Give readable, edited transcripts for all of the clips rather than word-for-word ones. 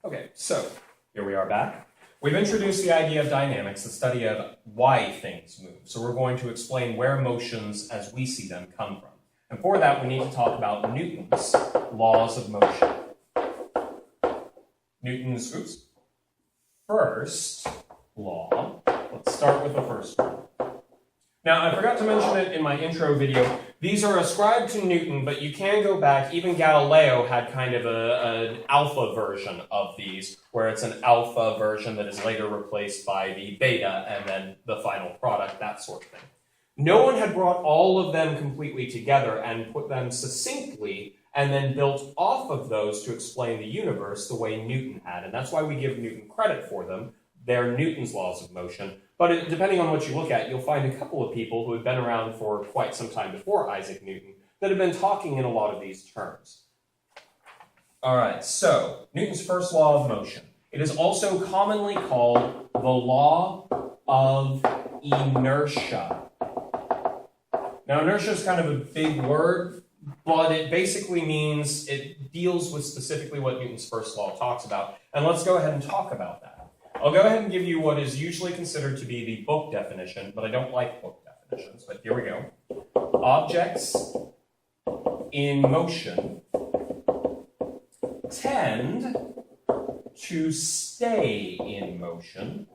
Okay, so here we are back. We've introduced the idea of dynamics, the study of why things move. So we're going to explain where motions as we see them come from. And for that, we need to talk about Newton's laws of motion. Newton's first law. Let's start with the first one. Now, I forgot to mention it in my intro video. These are ascribed to Newton, but you can go back. Even Galileo had kind of an alpha version of these, where it's an alpha version that is later replaced by the beta, and then the final product, that sort of thing. No one had brought all of them completely together and put them succinctly, and then built off of those to explain the universe the way Newton had. And that's why we give Newton credit for them. They're Newton's laws of motion. But depending on what you look at, you'll find a couple of people who had been around for quite some time before Isaac Newton that have been talking in a lot of these terms. All right, so Newton's first law of motion. It is also commonly called the law of inertia. Now, inertia is kind of a big word, but it basically means it deals with specifically what Newton's first law talks about. And let's go ahead and talk about that. I'll go ahead and give you what is usually considered to be the book definition, but I don't like book definitions, but here we go. Objects in motion tend to stay in motion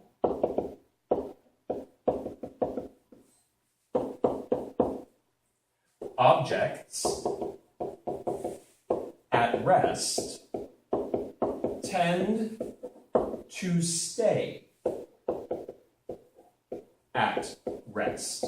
objects at rest tend to stay at rest.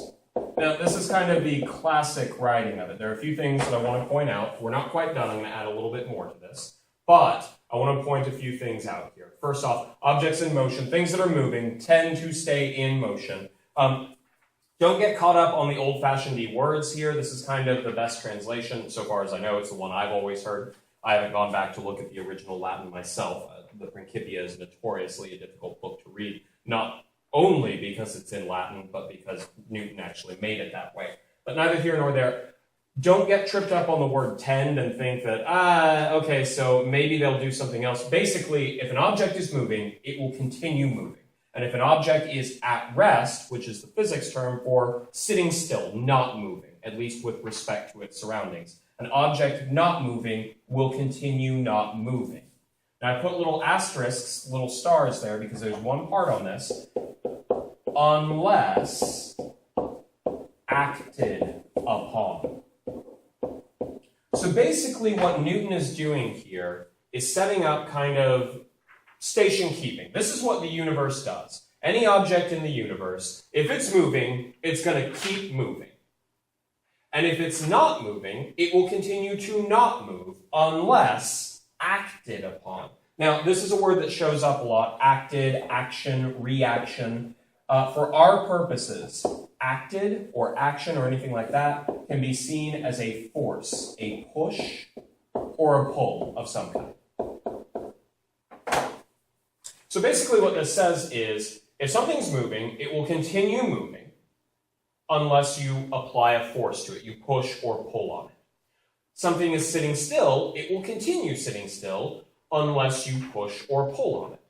Now, this is kind of the classic writing of it. There are a few things that I want to point out. We're not quite done. I'm going to add a little bit more to this. But I want to point a few things out here. First off, objects in motion, things that are moving, tend to stay in motion. Don't get caught up on the old-fashioned words here. This is kind of the best translation. So far as I know, it's the one I've always heard. I haven't gone back to look at the original Latin myself. The Principia is notoriously a difficult book to read, not only because it's in Latin, but because Newton actually made it that way. But neither here nor there. Don't get tripped up on the word tend and think that, okay, so maybe they'll do something else. Basically, if an object is moving, it will continue moving. And if an object is at rest, which is the physics term for sitting still, not moving, at least with respect to its surroundings, an object not moving will continue not moving. Now, I put little asterisks, little stars there, because there's one part on this. Unless acted upon. So basically what Newton is doing here is setting up kind of station keeping. This is what the universe does. Any object in the universe, if it's moving, it's going to keep moving. And if it's not moving, it will continue to not move unless acted upon. Now, this is a word that shows up a lot. Acted, action, reaction. For our purposes, acted or action or anything like that can be seen as a force, a push or a pull of some kind. So basically what this says is, if something's moving, it will continue moving unless you apply a force to it, you push or pull on it. Something is sitting still, it will continue sitting still unless you push or pull on it.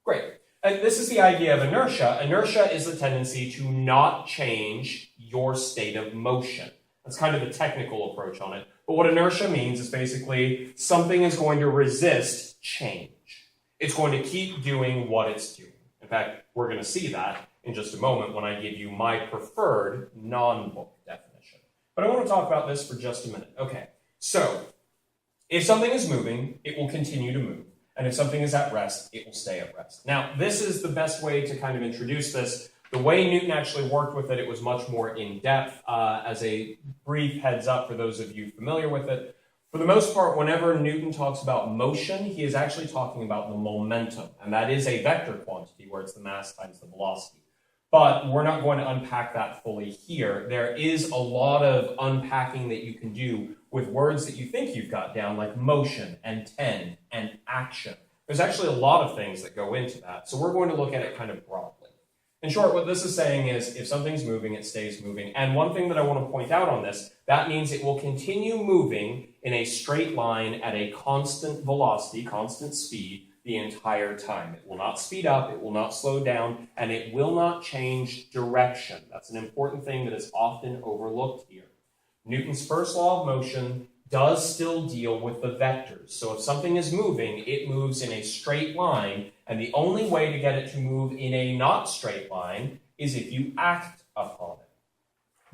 Great. And this is the idea of inertia. Inertia is the tendency to not change your state of motion. That's kind of the technical approach on it. But what inertia means is basically something is going to resist change. It's going to keep doing what it's doing. In fact, we're going to see that in just a moment when I give you my preferred non-book definition. But I want to talk about this for just a minute. Okay, so if something is moving, it will continue to move. And if something is at rest, it will stay at rest. Now, this is the best way to kind of introduce this. The way Newton actually worked with it, it was much more in-depth. As a brief heads up for those of you familiar with it, for the most part, whenever Newton talks about motion, he is actually talking about the momentum. And that is a vector quantity where it's the mass times the velocity. But we're not going to unpack that fully here. There is a lot of unpacking that you can do with words that you think you've got down, like motion and tend and action. There's actually a lot of things that go into that. So we're going to look at it kind of broadly. In short, what this is saying is if something's moving, it stays moving. And one thing that I want to point out on this, that means it will continue moving in a straight line at a constant velocity, constant speed, the entire time. It will not speed up, it will not slow down, and it will not change direction. That's an important thing that is often overlooked here. Newton's first law of motion does still deal with the vectors. So if something is moving, it moves in a straight line, and the only way to get it to move in a not straight line is if you act upon it.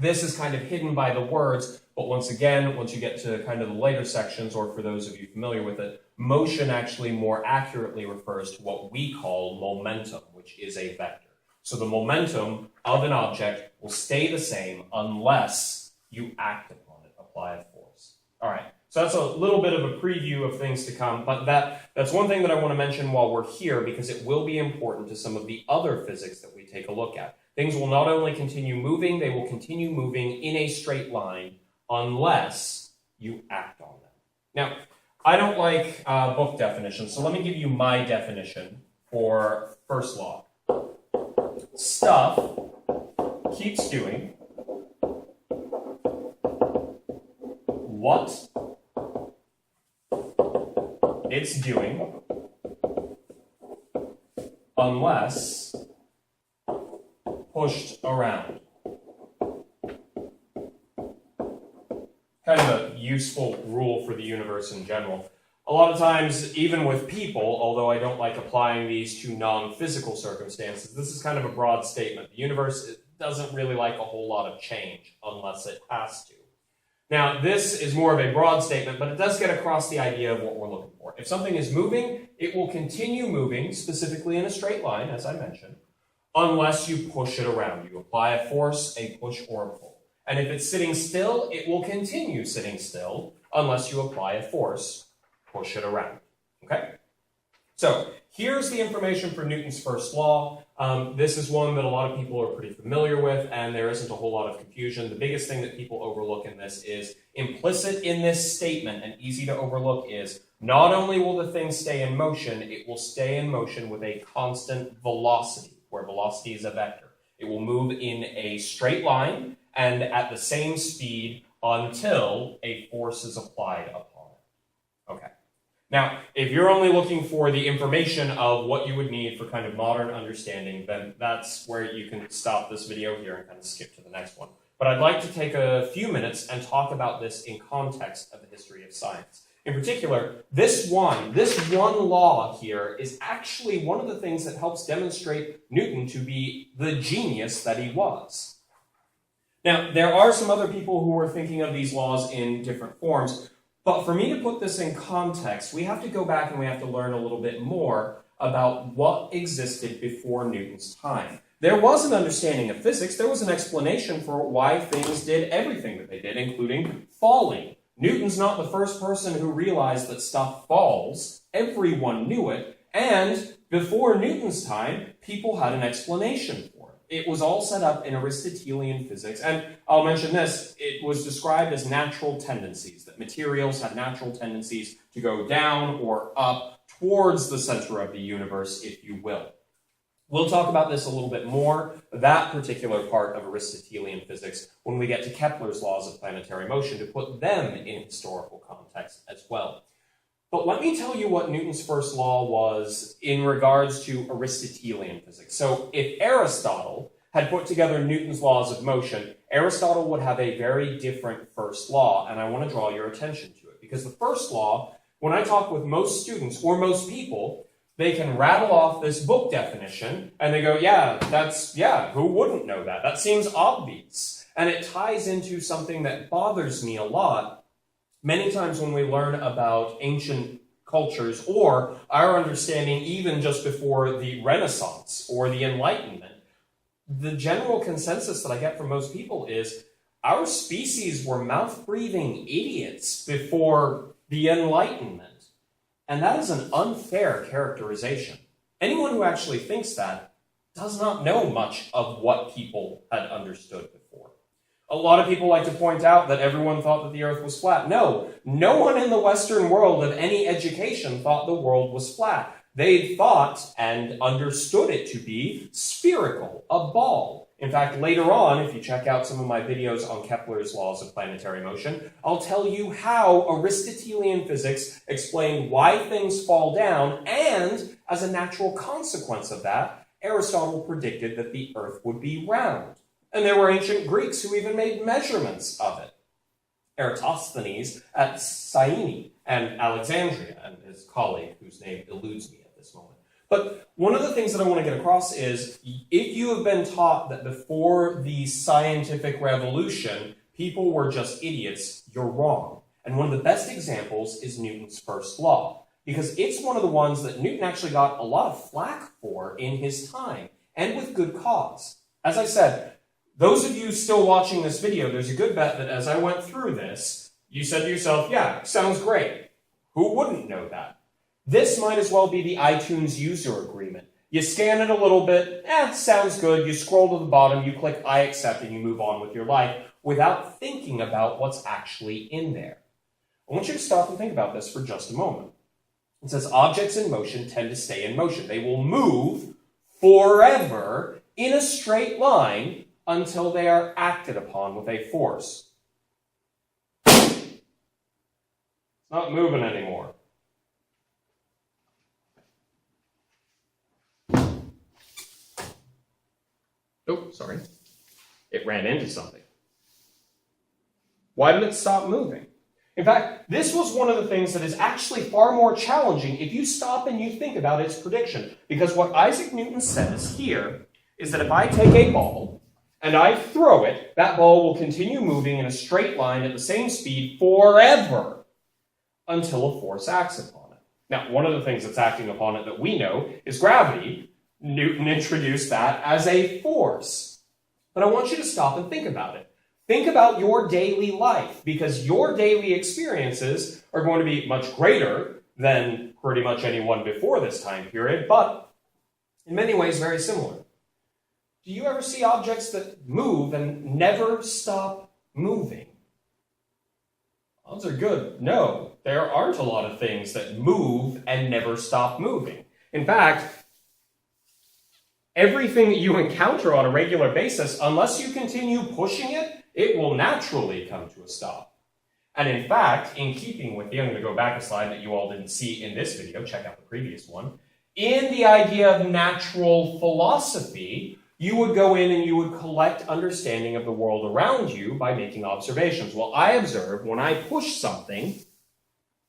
This is kind of hidden by the words, but once again, once you get to kind of the later sections, or for those of you familiar with it, motion actually more accurately refers to what we call momentum, which is a vector. So the momentum of an object will stay the same unless you act upon it, apply a force. All right, so that's a little bit of a preview of things to come, but that's one thing that I want to mention while we're here, because it will be important to some of the other physics that we take a look at. Things will not only continue moving, they will continue moving in a straight line unless you act on them. Now, I don't like book definitions, so let me give you my definition for first law. Stuff keeps doing what it's doing unless pushed around. Kind of a useful rule for the universe in general. A lot of times, even with people, although I don't like applying these to non-physical circumstances, this is kind of a broad statement. The universe doesn't really like a whole lot of change unless it has to. Now, this is more of a broad statement, but it does get across the idea of what we're looking for. If something is moving, it will continue moving, specifically in a straight line, as I mentioned, unless you push it around. You apply a force, a push, or a pull. And if it's sitting still, it will continue sitting still unless you apply a force, push it around. Okay? So here's the information for Newton's first law. This is one that a lot of people are pretty familiar with, and there isn't a whole lot of confusion. The biggest thing that people overlook in this is implicit in this statement, and easy to overlook, is not only will the thing stay in motion, it will stay in motion with a constant velocity, where velocity is a vector. It will move in a straight line and at the same speed until a force is applied upon it. Okay. Now, if you're only looking for the information of what you would need for kind of modern understanding, then that's where you can stop this video here and kind of skip to the next one. But I'd like to take a few minutes and talk about this in context of the history of science. In particular, this one law here is actually one of the things that helps demonstrate Newton to be the genius that he was. Now, there are some other people who are thinking of these laws in different forms, but for me to put this in context, we have to go back and we have to learn a little bit more about what existed before Newton's time. There was an understanding of physics. There was an explanation for why things did everything that they did, including falling. Newton's not the first person who realized that stuff falls. Everyone knew it, and before Newton's time, people had an explanation for it. It was all set up in Aristotelian physics, and I'll mention this, it was described as natural tendencies, that materials had natural tendencies to go down or up towards the center of the universe, if you will. We'll talk about this a little bit more, that particular part of Aristotelian physics, when we get to Kepler's laws of planetary motion, to put them in historical context as well. But let me tell you what Newton's first law was in regards to Aristotelian physics. So if Aristotle had put together Newton's laws of motion, Aristotle would have a very different first law, and I want to draw your attention to it. Because the first law, when I talk with most students, or most people, they can rattle off this book definition, and they go, yeah, who wouldn't know that? That seems obvious. And it ties into something that bothers me a lot. Many times when we learn about ancient cultures, or our understanding even just before the Renaissance or the Enlightenment, the general consensus that I get from most people is our species were mouth-breathing idiots before the Enlightenment. And that is an unfair characterization. Anyone who actually thinks that does not know much of what people had understood before. A lot of people like to point out that everyone thought that the earth was flat. No one in the Western world of any education thought the world was flat. they thought and understood it to be spherical, a ball. In fact, later on, if you check out some of my videos on Kepler's laws of planetary motion, I'll tell you how Aristotelian physics explained why things fall down, and as a natural consequence of that, Aristotle predicted that the Earth would be round. And there were ancient Greeks who even made measurements of it. Eratosthenes at Syene and Alexandria, and his colleague, whose name eludes me at this moment. But one of the things that I want to get across is, if you have been taught that before the scientific revolution, people were just idiots, you're wrong. And one of the best examples is Newton's first law, because it's one of the ones that Newton actually got a lot of flack for in his time, and with good cause. As I said, those of you still watching this video, there's a good bet that as I went through this, you said to yourself, yeah, sounds great. Who wouldn't know that? This might as well be the iTunes user agreement. You scan it a little bit, sounds good. You scroll to the bottom, you click I accept, and you move on with your life without thinking about what's actually in there. I want you to stop and think about this for just a moment. It says objects in motion tend to stay in motion. They will move forever in a straight line until they are acted upon with a force. It's not moving anymore. Oh, sorry. It ran into something. Why did it stop moving? In fact, this was one of the things that is actually far more challenging if you stop and you think about its prediction. Because what Isaac Newton says here is that if I take a ball and I throw it, that ball will continue moving in a straight line at the same speed forever until a force acts upon it. Now, one of the things that's acting upon it that we know is gravity. Newton introduced that as a force. But I want you to stop and think about it. Think about your daily life, because your daily experiences are going to be much greater than pretty much anyone before this time period, but in many ways very similar. Do you ever see objects that move and never stop moving? Odds are good. No, there aren't a lot of things that move and never stop moving. In fact, everything that you encounter on a regular basis, unless you continue pushing it, it will naturally come to a stop. And in fact, in keeping with I'm going to go back a slide that you all didn't see in this video, check out the previous one. In the idea of natural philosophy, you would go in and you would collect understanding of the world around you by making observations. Well, I observe when I push something,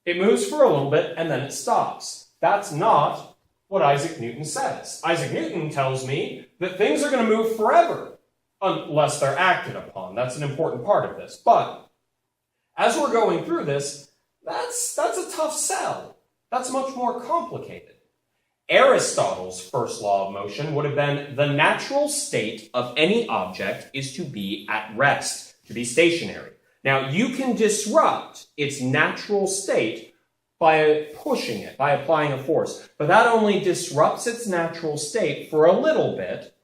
it moves for a little bit and then it stops. That's not what Isaac Newton says. Isaac Newton tells me that things are going to move forever unless they're acted upon. That's an important part of this. But as we're going through this, that's a tough sell. That's much more complicated. Aristotle's first law of motion would have been the natural state of any object is to be at rest, to be stationary. Now, you can disrupt its natural state by pushing it, by applying a force. But that only disrupts its natural state for a little bit,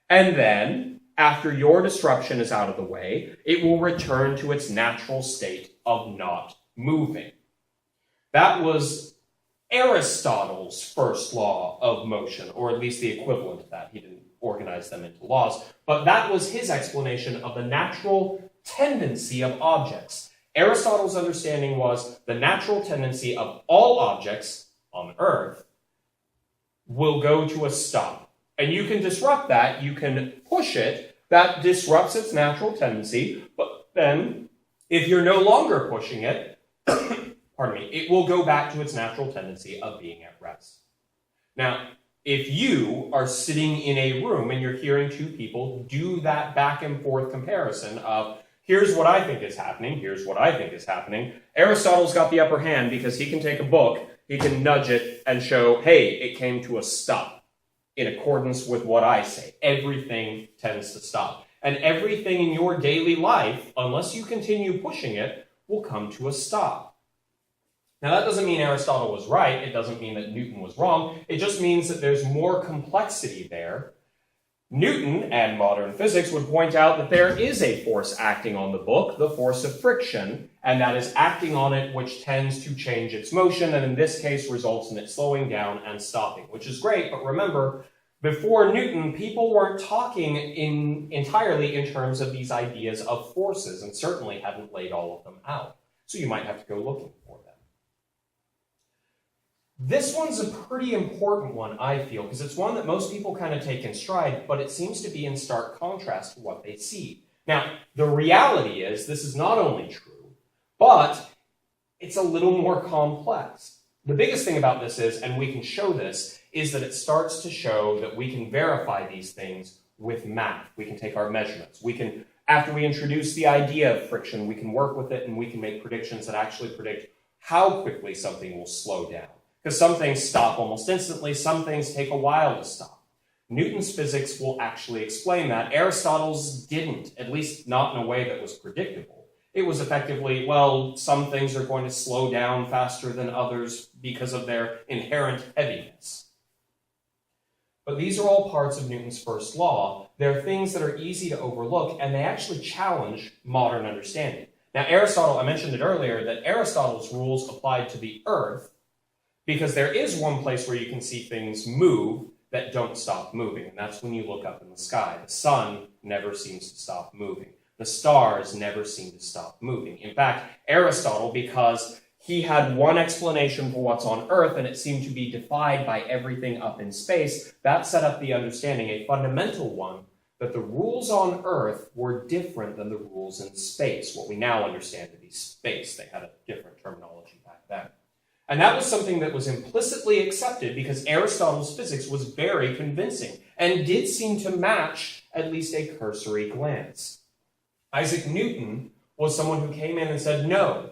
and then, after your disruption is out of the way, it will return to its natural state of not moving. That was Aristotle's first law of motion, or at least the equivalent of that. He didn't organize them into laws, but that was his explanation of the natural tendency of objects. Aristotle's understanding was the natural tendency of all objects on Earth will go to a stop. And you can disrupt that, you can push it, that disrupts its natural tendency, but then if you're no longer pushing it, pardon me, it will go back to its natural tendency of being at rest. Now, if you are sitting in a room and you're hearing two people do that back and forth comparison of here's what I think is happening, here's what I think is happening, Aristotle's got the upper hand because he can take a book, he can nudge it and show, hey, it came to a stop in accordance with what I say. Everything tends to stop. And everything in your daily life, unless you continue pushing it, will come to a stop. Now, that doesn't mean Aristotle was right. It doesn't mean that Newton was wrong. It just means that there's more complexity there. Newton and modern physics would point out that there is a force acting on the book, the force of friction, and that is acting on it which tends to change its motion, and in this case results in it slowing down and stopping, which is great, but remember, before Newton, people weren't talking entirely in terms of these ideas of forces, and certainly hadn't laid all of them out. So you might have to go looking for them. This one's a pretty important one, I feel, because it's one that most people kind of take in stride, but it seems to be in stark contrast to what they see. Now, the reality is this is not only true, but it's a little more complex. The biggest thing about this is, and we can show this, is that it starts to show that we can verify these things with math. We can take our measurements. We can, after we introduce the idea of friction, we can work with it and we can make predictions that actually predict how quickly something will slow down. Because some things stop almost instantly, some things take a while to stop. Newton's physics will actually explain that. Aristotle's didn't, at least not in a way that was predictable. It was effectively, well, some things are going to slow down faster than others because of their inherent heaviness. But these are all parts of Newton's first law. They're things that are easy to overlook, and they actually challenge modern understanding. Now, Aristotle, I mentioned it earlier, that Aristotle's rules applied to the Earth because there is one place where you can see things move that don't stop moving, and that's when you look up in the sky. The sun never seems to stop moving. The stars never seem to stop moving. In fact, Aristotle, because he had one explanation for what's on Earth, and it seemed to be defied by everything up in space, that set up the understanding, a fundamental one, that the rules on Earth were different than the rules in space, what we now understand to be space. They had a different terminology back then. And that was something that was implicitly accepted because Aristotle's physics was very convincing and did seem to match at least a cursory glance. Isaac Newton was someone who came in and said, no,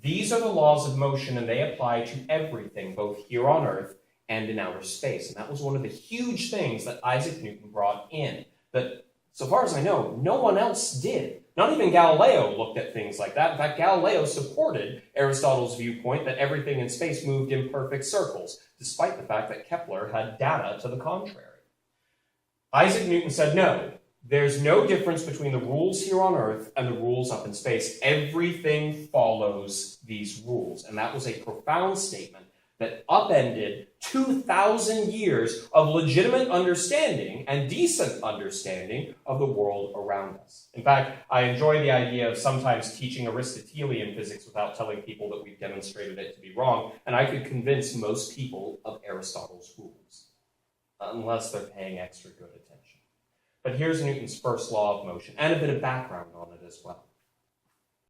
these are the laws of motion and they apply to everything, both here on Earth and in outer space. And that was one of the huge things that Isaac Newton brought in, that, so far as I know, no one else did. Not even Galileo looked at things like that. In fact, Galileo supported Aristotle's viewpoint that everything in space moved in perfect circles, despite the fact that Kepler had data to the contrary. Isaac Newton said, no, there's no difference between the rules here on Earth and the rules up in space. Everything follows these rules. And that was a profound statement that upended 2,000 years of legitimate understanding and decent understanding of the world around us. In fact, I enjoy the idea of sometimes teaching Aristotelian physics without telling people that we've demonstrated it to be wrong, and I could convince most people of Aristotle's rules, unless they're paying extra good attention. But here's Newton's first law of motion, and a bit of background on it as well.